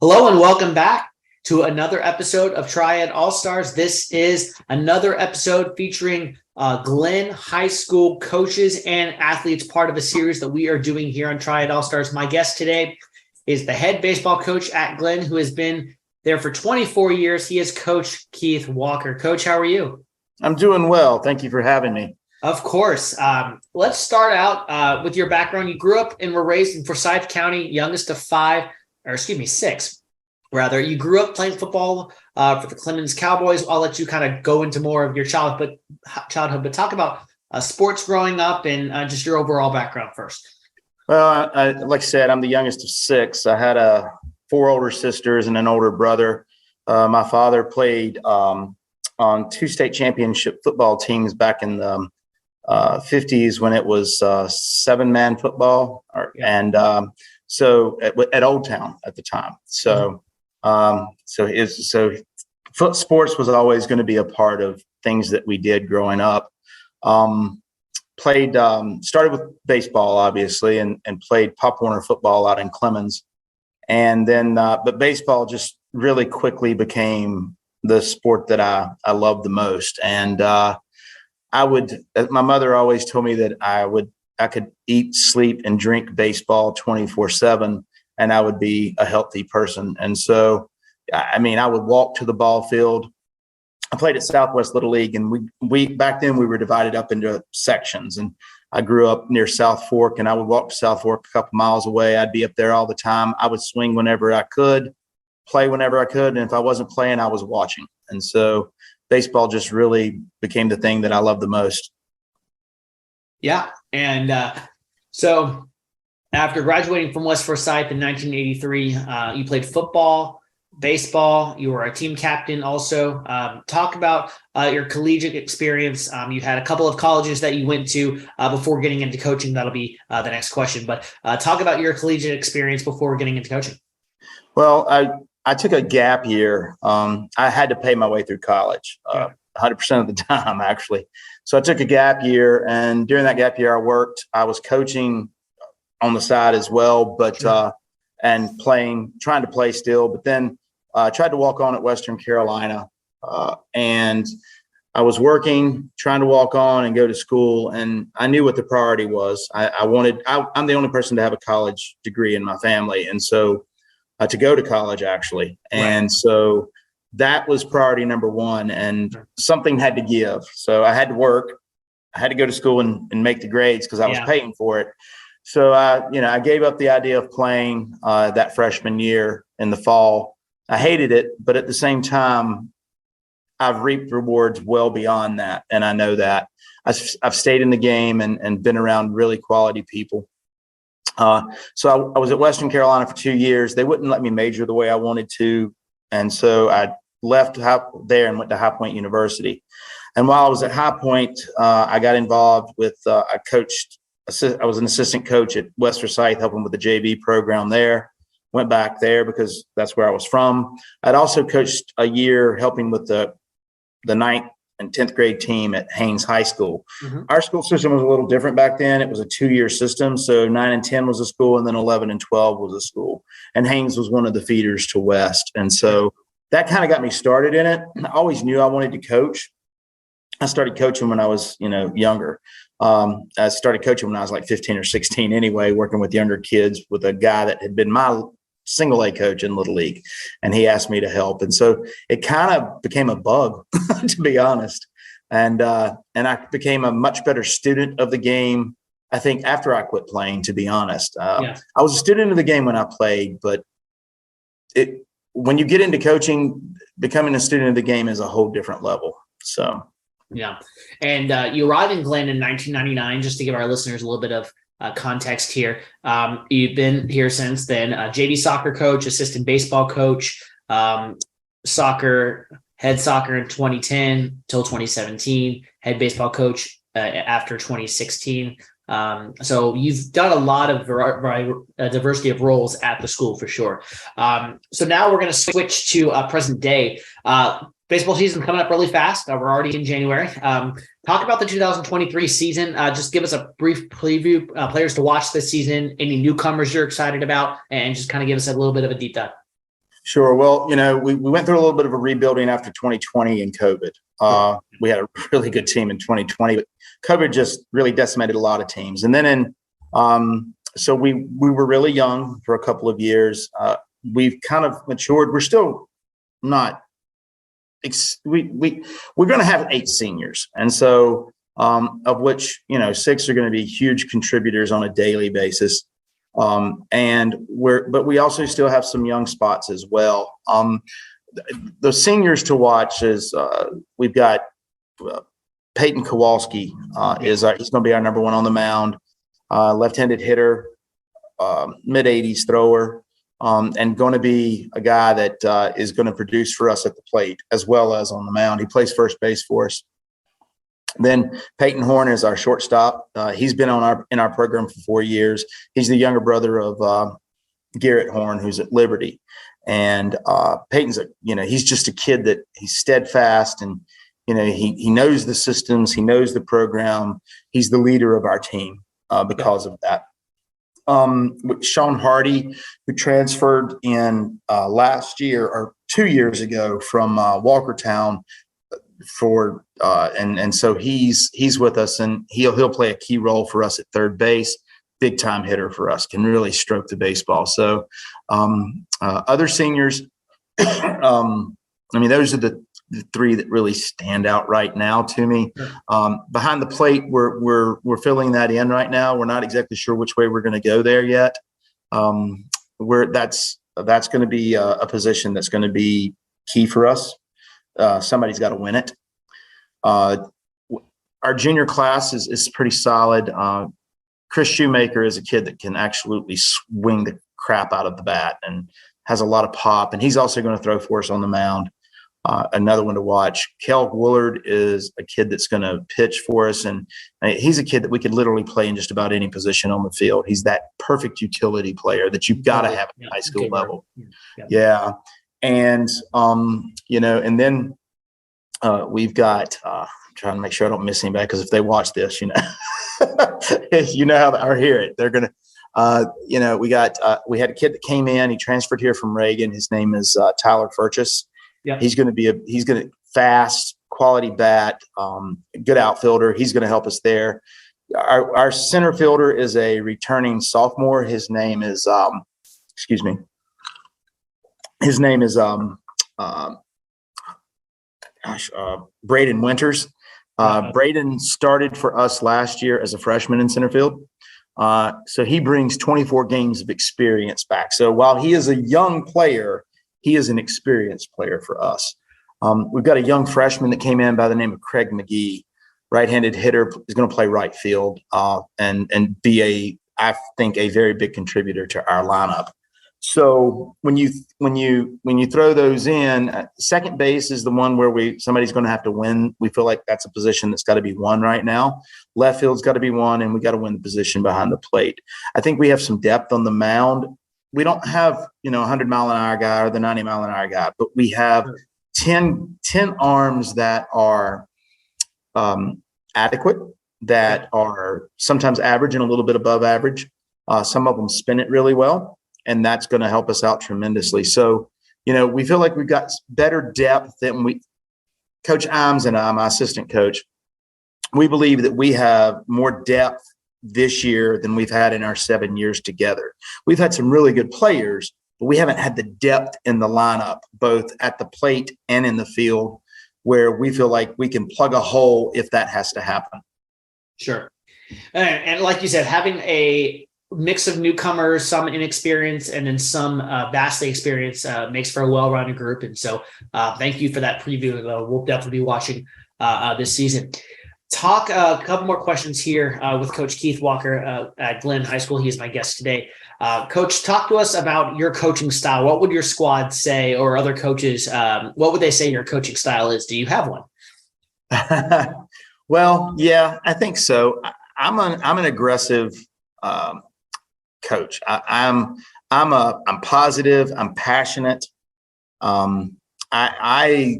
Hello and welcome back to another episode of Triad All Stars. This is another episode featuring Glenn High School coaches and athletes, part of a series that we are doing here on Triad All Stars. My guest today is the head baseball coach at Glenn, who has been there for 24 years. He is Coach Keith Walker. Coach, how are you? I'm doing well. Thank you for having me. Of course. Let's start out with your background. You grew up and were raised in Forsyth County, youngest of six, rather. You grew up playing football for the Clemens Cowboys. I'll let you kind of go into more of your childhood, but talk about sports growing up and just your overall background first. Well, like I said, I'm the youngest of six. I had four older sisters and an older brother. My father played on two state championship football teams back in the 50s when it was seven-man football, so at Old Town at the time. So sports was always going to be a part of things that we did growing up. Started with baseball, obviously, and played Pop Warner football out in Clemens. And then, but baseball just really quickly became the sport that I loved the most. And my mother always told me that I could eat, sleep, and drink baseball 24/7, and I would be a healthy person. And so, I would walk to the ball field. I played at Southwest Little League, and we back then we were divided up into sections. And I grew up near South Fork, and I would walk to South Fork a couple miles away. I'd be up there all the time. I would swing whenever I could, play whenever I could, and if I wasn't playing, I was watching. And so, baseball just really became the thing that I love the most. Yeah, and so after graduating from West Forsyth in 1983, you played football, baseball. You were a team captain also. Talk about your collegiate experience. You had a couple of colleges that you went to before getting into coaching. That'll be the next question. But talk about your collegiate experience before getting into coaching. Well, I took a gap year. I had to pay my way through college 100% of the time, actually. So I took a gap year, and during that gap year, I worked. I was coaching on the side as well, but and trying to play still. But then I tried to walk on at Western Carolina, and I was working, trying to walk on and go to school, and I knew what the priority was. I'm the only person to have a college degree in my family, and so to go to college, actually. And so that was priority number one, and something had to give. So I had to work. I had to go to school and make the grades because I was paying for it. So I gave up the idea of playing that freshman year in the fall. I hated it, but at the same time, I've reaped rewards well beyond that, and I know that. I've stayed in the game and been around really quality people. So I was at Western Carolina for 2 years. They wouldn't let me major the way I wanted to. And so I left there and went to High Point University. And while I was at High Point, I got involved with, I was an assistant coach at West Forsyth, helping with the JV program there. Went back there because that's where I was from. I'd also coached a year helping with the 9th and 10th grade team at Haynes High School. Mm-hmm. Our school system was a little different back then. It was a 2-year system. So 9 and 10 was a school, and then 11 and 12 was a school. And Haynes was one of the feeders to West. And so that kind of got me started in it. I always knew I wanted to coach. I started coaching when I was, younger. I started coaching when I was like 15 or 16 anyway, working with younger kids with a guy that had been my single A coach in Little League, and he asked me to help. And so it kind of became a bug, to be honest. And I became a much better student of the game, I think, after I quit playing, to be honest. I was a student of the game when I played, but when you get into coaching, becoming a student of the game is a whole different level. So. Yeah. And you arrived in Glenn in 1999, just to give our listeners a little bit of context here. You've been here since then, JV soccer coach, assistant baseball coach, head soccer in 2010 till 2017, head baseball coach after 2016. So you've done a lot of diversity of roles at the school for sure. So now we're going to switch to present day. Baseball season coming up really fast. We're already in January. Talk about the 2023 season. Just give us a brief preview, players to watch this season, any newcomers you're excited about, and just kind of give us a little bit of a deep dive. Sure. Well, we went through a little bit of a rebuilding after 2020 and COVID. We had a really good team in 2020, but COVID just really decimated a lot of teams. And then so we were really young for a couple of years. We've kind of matured. We're still not. We're going to have 8 seniors, and so of which 6 are going to be huge contributors on a daily basis. But we also still have some young spots as well. The seniors to watch is we've got Peyton Kowalski he's going to be our number 1 on the mound, left-handed hitter, mid-80s thrower, and going to be a guy that is going to produce for us at the plate as well as on the mound. He plays first base for us. Then Peyton Horn is our shortstop. He's been in our program for 4 years. He's the younger brother of Garrett Horn, who's at Liberty. And Peyton's he's just a kid that he's steadfast, and he knows the systems, he knows the program. He's the leader of our team because of that. Sean Hardy, who transferred in last year or 2 years ago from Walkertown and so he's with us, and he'll play a key role for us at third base. Big time hitter for us, can really stroke the baseball. So other seniors, those are the 3 that really stand out right now to me. Behind the plate, we're filling that in right now. We're not exactly sure which way we're going to go there yet. That's going to be a position that's going to be key for us. Somebody's got to win it. Our junior class is pretty solid. Chris Shoemaker is a kid that can absolutely swing the crap out of the bat and has a lot of pop, and he's also going to throw for us on the mound. Another one to watch. Kel Woolard is a kid that's going to pitch for us, and he's a kid that we could literally play in just about any position on the field. He's that perfect utility player that you've got to have at high school level. Yeah. And, and then we've got, I'm trying to make sure I don't miss anybody, because if they watch this, how or hear it, they're going to, we had a kid that came in, he transferred here from Reagan. His name is Tyler Furchess. Yeah. He's going to fast, quality bat, good outfielder. He's going to help us there. Our center fielder is a returning sophomore. His name is, Braden Winters. Braden started for us last year as a freshman in center field. So he brings 24 games of experience back. So while he is a young player, he is an experienced player for us. We've got a young freshman that came in by the name of Craig McGee, right-handed hitter, is going to play right field and be I think a very big contributor to our lineup. So when you throw those in, second base is the one where somebody's going to have to win. We feel like that's a position that's got to be won right now. Left field's got to be won, and we got to win the position behind the plate. I think we have some depth on the mound. We don't have, a 100-mile-an-hour guy or the 90-mile-an-hour guy, but we have 10 arms that are adequate, that are sometimes average and a little bit above average. Some of them spin it really well, and that's going to help us out tremendously. So, we feel like we've got better depth than Coach Imes and I, my assistant coach, we believe that we have more depth this year than we've had in our 7 years together. We've had some really good players, but we haven't had the depth in the lineup, both at the plate and in the field, where we feel like we can plug a hole if that has to happen. Sure. And like you said, having a mix of newcomers, some inexperienced, and then some vastly experienced makes for a well-rounded group. And so thank you for that preview. We'll definitely be watching this season. Talk a couple more questions here with Coach Keith Walker at Glenn High School. He is my guest today. Coach, talk to us about your coaching style. What would your squad say, or other coaches? What would they say your coaching style is? Do you have one? Well, yeah, I think so. I'm an aggressive coach. I'm positive. I'm passionate. I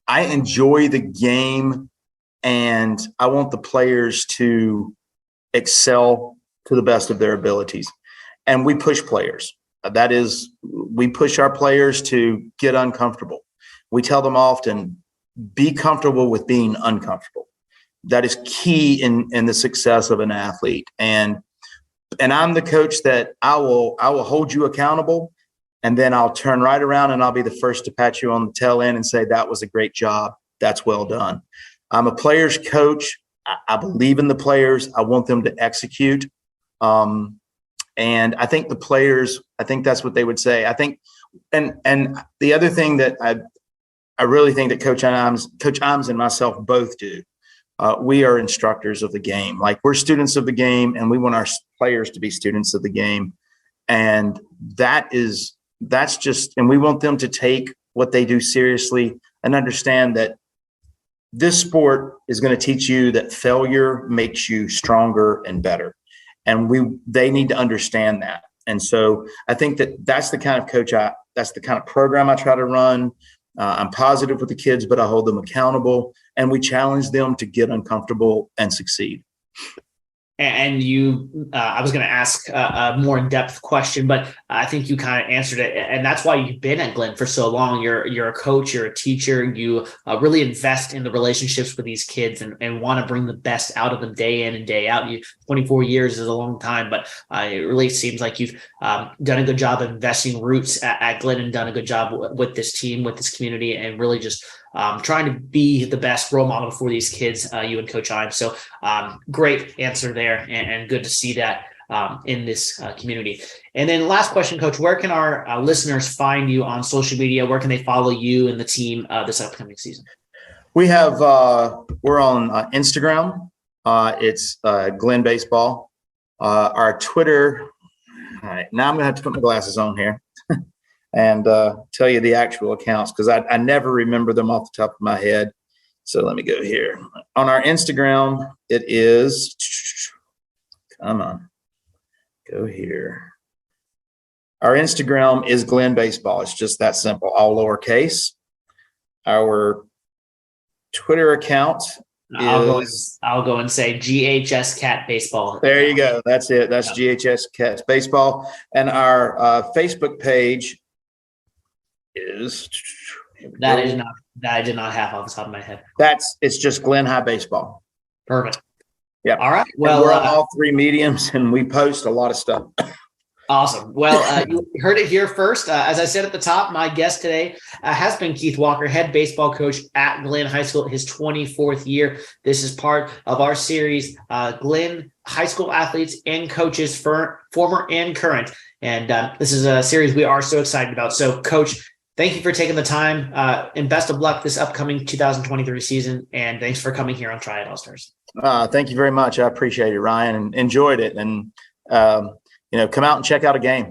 enjoy the game, and I want the players to excel to the best of their abilities. And we push players. That is, we push our players to get uncomfortable. We tell them often, be comfortable with being uncomfortable. That is key in the success of an athlete. And I'm the coach that I will hold you accountable, and then I'll turn right around and I'll be the first to pat you on the tail end and say, that was a great job. That's well done. I'm a player's coach. I believe in the players. I want them to execute. And I think the players, I think that's what they would say. I think, and the other thing that I really think that Coach Imes and myself both do, we are instructors of the game. Like, we're students of the game, and we want our players to be students of the game. And that's just, and we want them to take what they do seriously and understand that this sport is going to teach you that failure makes you stronger and better. And they need to understand that. And so I think that's the kind of coach that's the kind of program I try to run. I'm positive with the kids, but I hold them accountable, and we challenge them to get uncomfortable and succeed. And I was going to ask a more in-depth question, but I think you kind of answered it. And that's why you've been at Glenn for so long. You're a coach, you're a teacher. You really invest in the relationships with these kids and want to bring the best out of them day in and day out. 24 years is a long time, but it really seems like you've done a good job of investing roots at Glenn, and done a good job with this team, with this community, and really just trying to be the best role model for these kids, you and Coach Imes. So great answer there, and good to see that in this community. And then last question, Coach, where can our listeners find you on social media? Where can they follow you and the team this upcoming season? We have, we're on Instagram. It's Glenn Baseball. Our Twitter. All right, now I'm going to have to put my glasses on here and tell you the actual accounts, because I never remember them off the top of my head. So let me go here. On our Instagram, it is, come on, go here. Our Instagram is Glenn Baseball. It's just that simple, all lowercase. Our Twitter account I'll go and say GHS Cat Baseball. There you go. That's it. That's GHS Cat Baseball. And our Facebook page is that I did not have off the top of my head. It's just Glen High Baseball. Perfect. Yeah. All right. Well, we're on all three mediums, and we post a lot of stuff. Awesome. Well, you heard it here first. As I said at the top, my guest today has been Keith Walker, head baseball coach at Glenn High School, his 24th year. This is part of our series, Glenn High School Athletes and Coaches, former and current. And this is a series we are so excited about. So, Coach, thank you for taking the time, and best of luck this upcoming 2023 season. And thanks for coming here on Triad All Stars. Thank you very much. I appreciate it, Ryan, and enjoyed it. And, come out and check out a game.